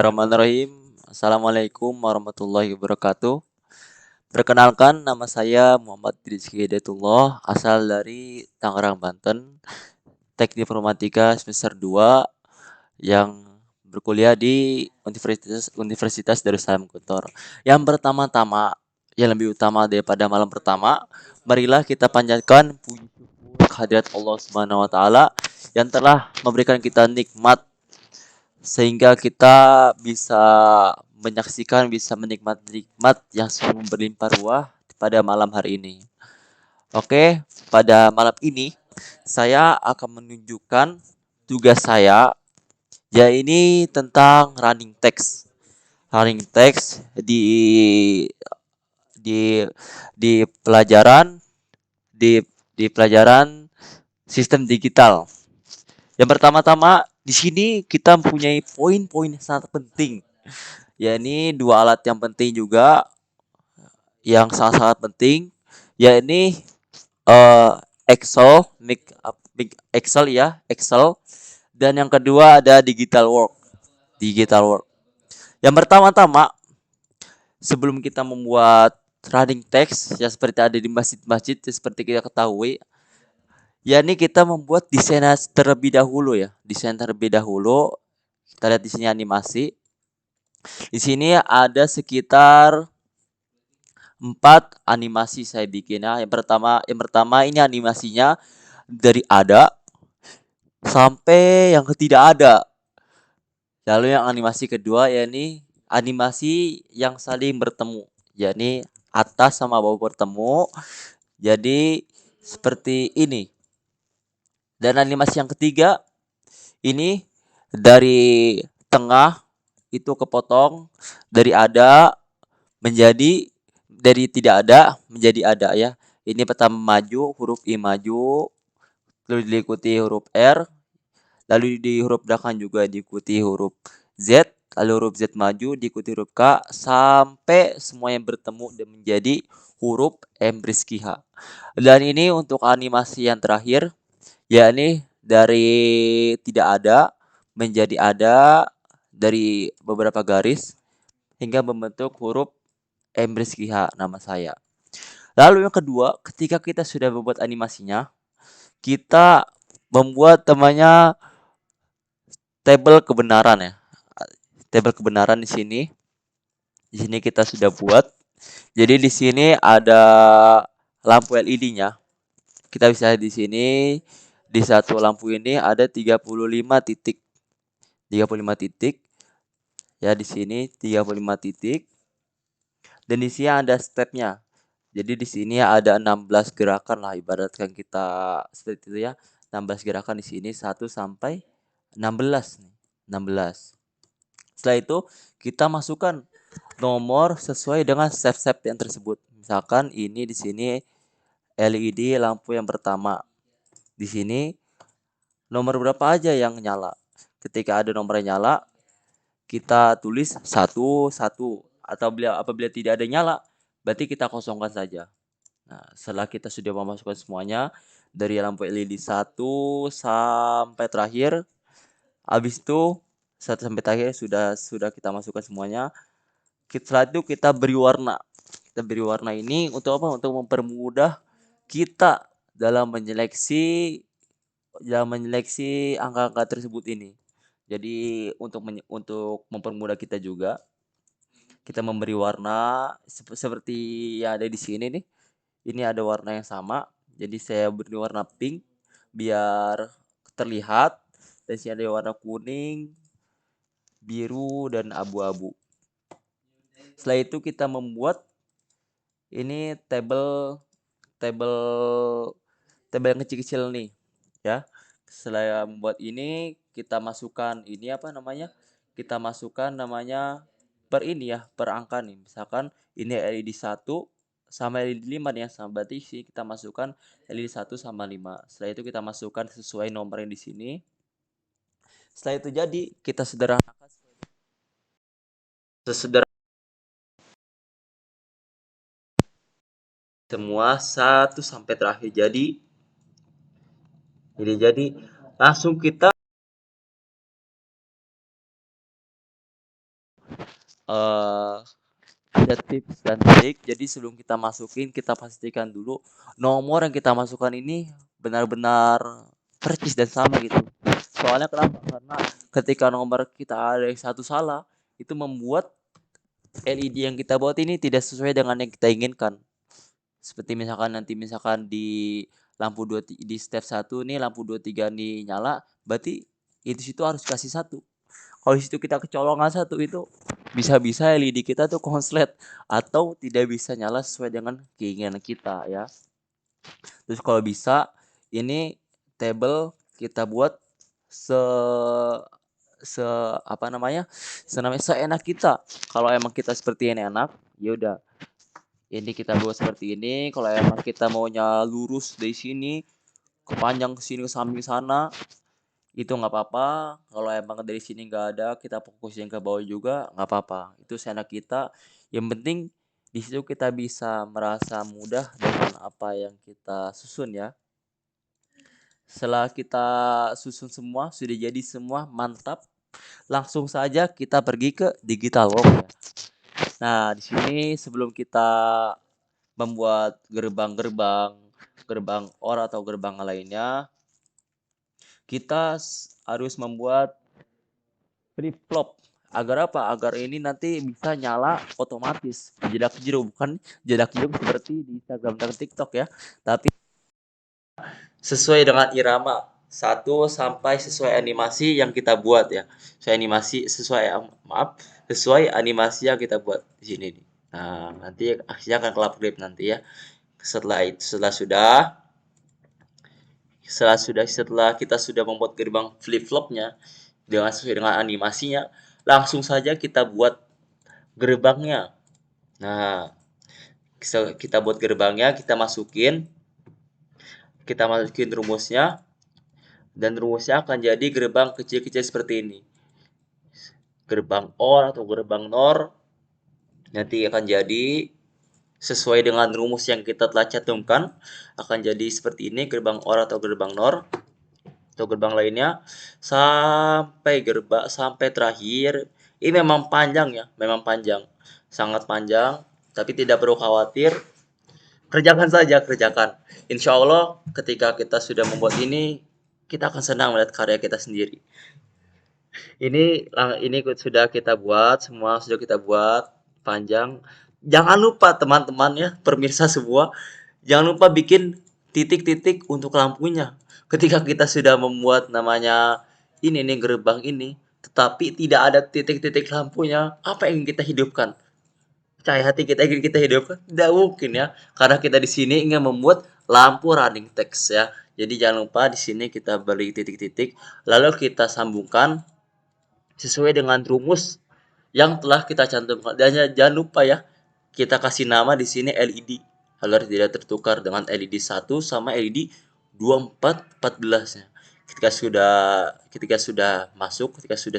Bismillahirrahmanirrahim. Assalamualaikum warahmatullahi wabarakatuh. Perkenalkan, nama saya Muhammad Rizky Hidayatullah, asal dari Tangerang, Banten. Teknik Informatika semester 2 yang berkuliah di Universitas Darussalam Guntur. Yang pertama-tama, yang lebih utama daripada malam pertama, marilah kita panjatkan puji syukur kehadirat Allah Subhanahu wa taala yang telah memberikan kita nikmat sehingga kita bisa menyaksikan, bisa menikmati nikmat yang sungguh berlimpah ruah pada malam hari ini. Oke, pada malam ini saya akan menunjukkan tugas saya, yaitu tentang running text. Running text di di pelajaran di di pelajaran sistem digital. Yang pertama-tama di sini kita mempunyai poin-poin yang sangat penting. Ya ini dua alat yang penting juga yang sangat-sangat penting, ya ini eh, Excel, Excel ya, Excel, dan yang kedua ada digital work. Digital work. Yang pertama-tama sebelum kita membuat running text yang seperti ada di masjid-masjid seperti kita ketahui, ya ini kita membuat desain terlebih dahulu ya. Desain terlebih dahulu. Kita lihat di sini animasi. Di sini ada sekitar 4 animasi saya bikin ya. Yang pertama ini animasinya dari ada sampai yang ketidak ada. Lalu yang animasi kedua yakni animasi yang saling bertemu. Yakni atas sama bawah bertemu. Jadi seperti ini. Dan animasi yang ketiga ini dari tengah itu kepotong dari ada menjadi dari tidak ada menjadi ada ya. Ini pertama maju, huruf I maju, lalu diikuti huruf R, lalu di huruf belakang juga diikuti huruf Z, lalu huruf Z maju, diikuti huruf K, sampai semuanya bertemu dan menjadi huruf M Rizky H. Dan ini untuk animasi yang terakhir, yakni dari tidak ada menjadi ada dari beberapa garis hingga membentuk huruf M Rizky H nama saya. Lalu yang kedua, ketika kita sudah membuat animasinya, kita membuat namanya tabel kebenaran ya. Tabel kebenaran di sini. Di sini kita sudah buat. Jadi di sini ada lampu LED-nya. Kita bisa di sini di satu lampu ini ada 35 titik. 35 titik. Ya di sini 35 titik. Dan di sini ada stepnya. Jadi di sini ada 16 gerakan lah ibaratkan kita seperti itu ya. 16 gerakan di sini 1 sampai 16 nih. 16. Setelah itu kita masukkan nomor sesuai dengan step-step yang tersebut. Misalkan ini di sini LED lampu yang pertama. Di sini nomor berapa aja yang nyala. Ketika ada nomor yang nyala, kita tulis 1 1 atau apabila tidak ada nyala, berarti kita kosongkan saja. Nah, setelah kita sudah memasukkan semuanya dari lampu LED 1 sampai terakhir, habis itu 1 sampai terakhir sudah kita masukkan semuanya. Setelah itu kita beri warna. Kita beri warna ini untuk apa? Untuk mempermudah kita dalam menyeleksi angka-angka tersebut ini. Jadi untuk mempermudah kita juga, kita memberi warna seperti yang ada di sini nih. Ini ada warna yang sama. Jadi saya beri warna pink biar terlihat. Dan sini ada warna kuning, biru dan abu-abu. Setelah itu kita membuat ini tabel tabel tabel yang kecil-kecil nih ya. Setelah membuat ini kita masukkan ini apa namanya? Kita masukkan namanya per ini ya, per angka nih. Misalkan ini LED 1 sama LED 5 nih ya. Berarti sini kita masukkan LED 1 sama 5. Setelah itu kita masukkan sesuai nomor yang di sini. Setelah itu jadi kita sederhanakan sesederhana semua 1 sampai terakhir jadi langsung kita eh ada tips dan trik. Jadi sebelum kita masukin, kita pastikan dulu nomor yang kita masukkan ini benar-benar percis dan sama gitu. Soalnya kenapa? Karena ketika nomor kita ada yang satu salah, itu membuat LED yang kita buat ini tidak sesuai dengan yang kita inginkan. Seperti misalkan nanti misalkan di lampu di step 1 nih lampu 23 nih nyala, berarti itu situ harus kasih satu. Kalau di situ kita kecolongan satu, itu bisa-bisa LED kita tuh konslet atau tidak bisa nyala sesuai dengan keinginan kita ya. Terus kalau bisa ini table kita buat se se apa namanya? Seenak kita. Kalau emang kita seperti ini enak, ya udah. Ini kita buat seperti ini. Kalau emang kita maunya lurus dari sini, kepanjang ke sini ke samping sana, itu nggak apa-apa. Kalau emang dari sini nggak ada, kita fokusin ke bawah juga nggak apa-apa. Itu seenak kita. Yang penting di situ kita bisa merasa mudah dengan apa yang kita susun ya. Setelah kita susun semua, sudah jadi semua mantap. Langsung saja kita pergi ke digital work ya. Nah, di sini sebelum kita membuat gerbang OR atau gerbang lainnya, kita harus membuat flip flop. Agar apa? Agar ini nanti bisa nyala otomatis. Jedak jeduk, bukan jedak jeduk seperti di Instagram dan TikTok ya. Tapi sesuai dengan irama satu sampai sesuai animasi yang kita buat ya. Sesuai animasi yang kita buat di sini nih. Nah, nanti aksinya akan kelap grip nanti ya. Setelah kita sudah membuat gerbang flip flopnya dengan sesuai dengan animasinya, langsung saja kita buat gerbangnya. Nah, kita buat gerbangnya, kita masukin rumusnya, dan rumusnya akan jadi gerbang kecil-kecil seperti ini. Gerbang OR atau gerbang NOR nanti akan jadi sesuai dengan rumus yang kita telah cantumkan, akan jadi seperti ini, gerbang OR atau gerbang NOR atau gerbang lainnya sampai terakhir. Ini memang panjang ya, sangat panjang, tapi tidak perlu khawatir. Kerjakan. Insya Allah ketika kita sudah membuat ini, kita akan senang melihat karya kita sendiri. Ini sudah kita buat, semua sudah kita buat panjang. Jangan lupa teman-teman ya, pemirsa semua, jangan lupa bikin titik-titik untuk lampunya. Ketika kita sudah membuat namanya ini nih gerbang ini, tetapi tidak ada titik-titik lampunya, apa yang kita hidupkan? Cahaya hati kita ingin kita hidupkan? Tidak mungkin ya, karena kita di sini ingin membuat lampu running text ya. Jadi jangan lupa di sini kita beri titik-titik, lalu kita sambungkan sesuai dengan rumus yang telah kita cantumkan. Dan jangan lupa ya, kita kasih nama di sini LED agar tidak tertukar dengan LED 1 sama LED 2414-nya. Ketika sudah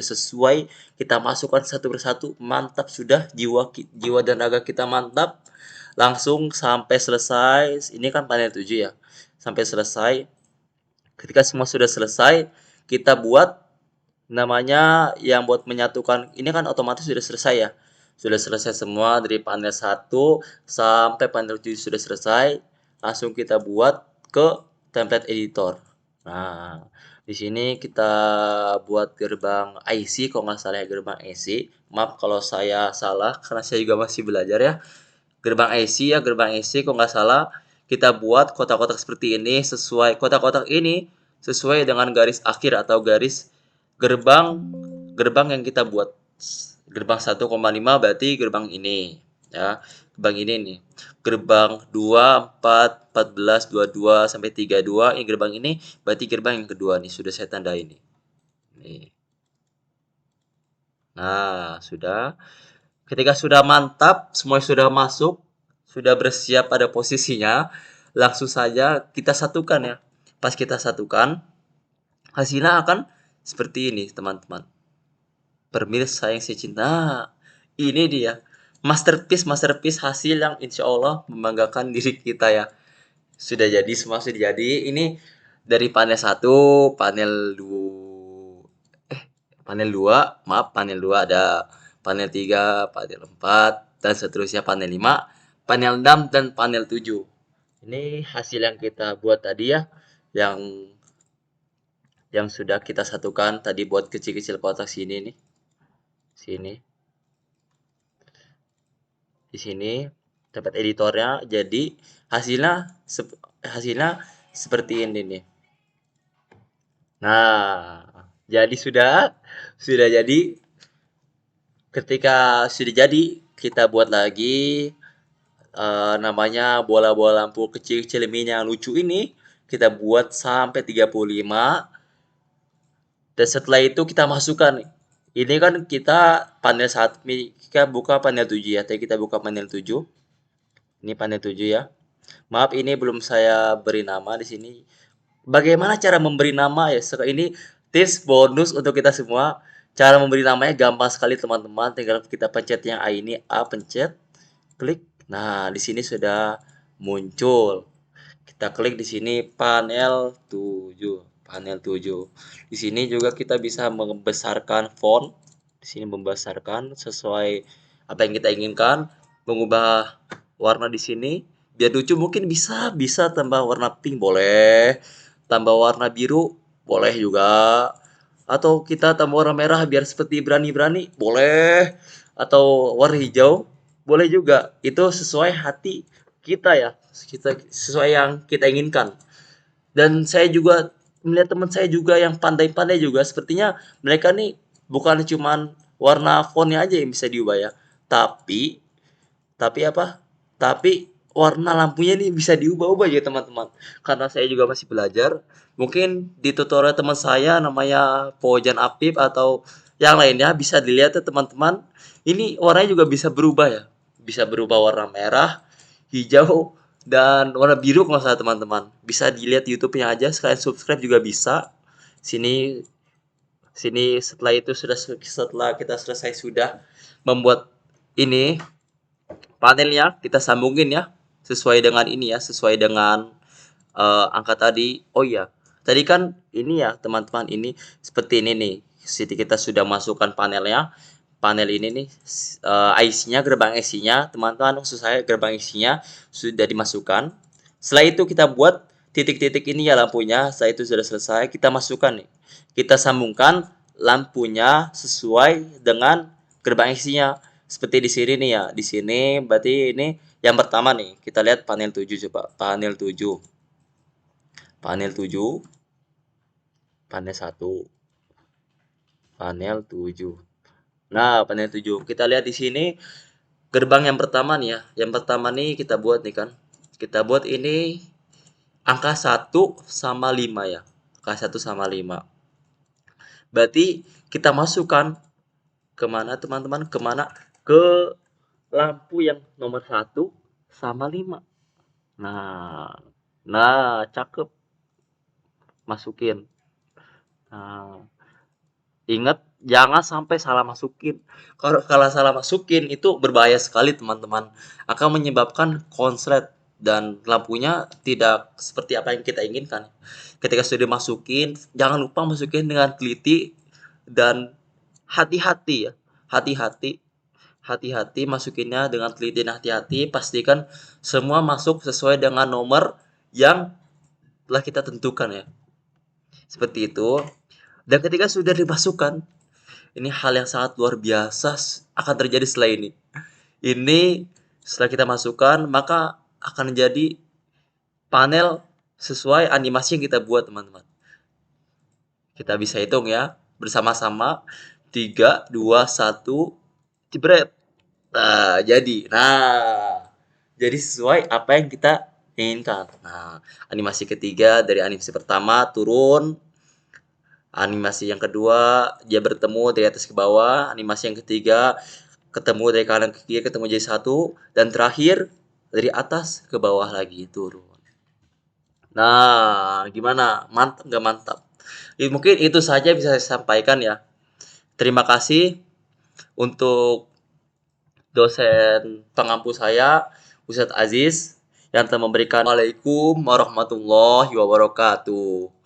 sesuai, kita masukkan satu persatu, mantap sudah, jiwa dan raga kita mantap. Langsung sampai selesai. Ini kan panel 7 ya. Sampai selesai. Ketika semua sudah selesai, kita buat namanya yang buat menyatukan. Ini kan otomatis sudah selesai ya. Sudah selesai semua dari panel 1 sampai panel 7 sudah selesai. Langsung kita buat ke template editor. Nah, di sini kita buat gerbang IC, kalau nggak salah ya, gerbang IC. Maaf kalau saya salah, karena saya juga masih belajar ya. Gerbang IC kalau nggak salah. Kita buat kotak-kotak seperti ini, kotak-kotak ini sesuai dengan garis akhir atau garis gerbang yang kita buat. Gerbang 1,5 berarti gerbang ini ya. Gerbang ini nih. Gerbang 2, 4, 14, 22 sampai 32. Ini gerbang ini berarti gerbang yang kedua nih, sudah saya tanda ini. Nih. Nah, sudah. Ketika sudah mantap, semua sudah masuk, sudah bersiap pada posisinya, langsung saja kita satukan ya. Pas kita satukan, hasilnya akan seperti ini, teman-teman. Pemirsa yang saya cinta, ini dia masterpiece hasil yang insya Allah membanggakan diri kita ya. Semua sudah jadi. Ini dari panel 1, panel 2 ada panel 3, panel 4, dan seterusnya panel 5, panel 6, dan panel 7. Ini hasil yang kita buat tadi ya, yang sudah kita satukan tadi buat kecil-kecil kotak sini nih. Sini. Di sini dapat editornya, jadi hasilnya seperti ini nih. Nah, jadi sudah jadi. Ketika sudah jadi, kita buat lagi namanya bola-bola lampu kecil-kecil mini yang lucu ini. Kita buat sampai 35. Dan setelah itu kita masukkan. Ini kan kita panel 1, kita buka panel 7 ya. Tadi kita buka panel 7. Ini panel 7 ya. Maaf, ini belum saya beri nama di sini. Bagaimana cara memberi nama ya? Ini tips bonus untuk kita semua. Cara memberi namanya gampang sekali teman-teman. Tinggal kita pencet yang A ini, A, pencet, klik. Nah, di sini sudah muncul. Kita klik di sini panel 7. Panel 7. Di sini juga kita bisa membesarkan font. Di sini membesarkan sesuai apa yang kita inginkan. Mengubah warna di sini biar lucu, mungkin bisa tambah warna pink boleh, tambah warna biru boleh juga, atau kita tambah warna merah biar seperti berani-berani boleh, atau warna hijau boleh juga. Itu sesuai hati kita ya, kita sesuai yang kita inginkan. Dan saya juga melihat teman saya juga yang pandai-pandai juga, sepertinya mereka nih bukan cuman warna fontnya aja yang bisa diubah ya, tapi apa? Tapi warna lampunya nih bisa diubah-ubah ya teman-teman. Karena saya juga masih belajar. Mungkin di tutorial teman saya namanya Pojan Apip atau yang lainnya bisa dilihat ya teman-teman. Ini warnanya juga bisa berubah ya. Bisa berubah warna merah, hijau, dan warna biru kalau salah teman-teman. Bisa dilihat YouTube-nya aja, sekalian subscribe juga bisa. Sini setelah itu setelah kita selesai sudah membuat ini panelnya, kita sambungin ya sesuai dengan ini ya, sesuai dengan angka tadi. Oh iya, tadi kan ini ya teman-teman, ini seperti ini nih. Jadi kita sudah masukkan panelnya. Panel ini nih IC-nya, gerbang IC-nya teman-teman, maksud saya gerbang IC-nya sudah dimasukkan. Setelah itu kita buat titik-titik ini ya lampunya. Setelah itu sudah selesai, kita masukkan nih. Kita sambungkan lampunya sesuai dengan gerbang IC-nya. Seperti di sini nih ya. Di sini berarti ini yang pertama nih. Kita lihat panel 7 coba. Panel 7. Panel 7. Panel 1. Panel 7. Nah, panel 7. Kita lihat di sini gerbang yang pertama nih ya. Yang pertama nih kita buat nih kan. Kita buat ini angka 1 sama 5 ya. Angka 1 sama 5. Berarti kita masukkan kemana teman-teman? Kemana? Ke lampu yang nomor 1 sama 5. Nah, cakep. Masukin. Nah, ingat jangan sampai salah masukin. Kalau salah masukin itu berbahaya sekali teman-teman. Akan menyebabkan konslet dan lampunya tidak seperti apa yang kita inginkan. Ketika sudah masukin, jangan lupa masukin dengan teliti dan hati-hati ya. Hati-hati masukinnya dengan teliti dan hati-hati. Pastikan semua masuk sesuai dengan nomor yang telah kita tentukan ya. Seperti itu. Dan ketika sudah dimasukkan, ini hal yang sangat luar biasa akan terjadi setelah ini. Ini setelah kita masukkan, maka akan menjadi panel sesuai animasi yang kita buat teman-teman. Kita bisa hitung ya bersama-sama. 3, 2, 1, jebret. Nah, jadi sesuai apa yang kita inginkan. Nah, animasi ketiga dari animasi pertama turun. Animasi yang kedua dia bertemu dari atas ke bawah. Animasi yang ketiga ketemu dari kanan ke kiri, ketemu jadi satu. Dan terakhir dari atas ke bawah lagi turun. Nah, gimana? Mantap nggak mantap? Mungkin itu saja bisa saya sampaikan ya. Terima kasih untuk dosen pengampu saya, Ustadz Aziz, yang telah memberikan. Waalaikumsalam warahmatullahi wabarakatuh.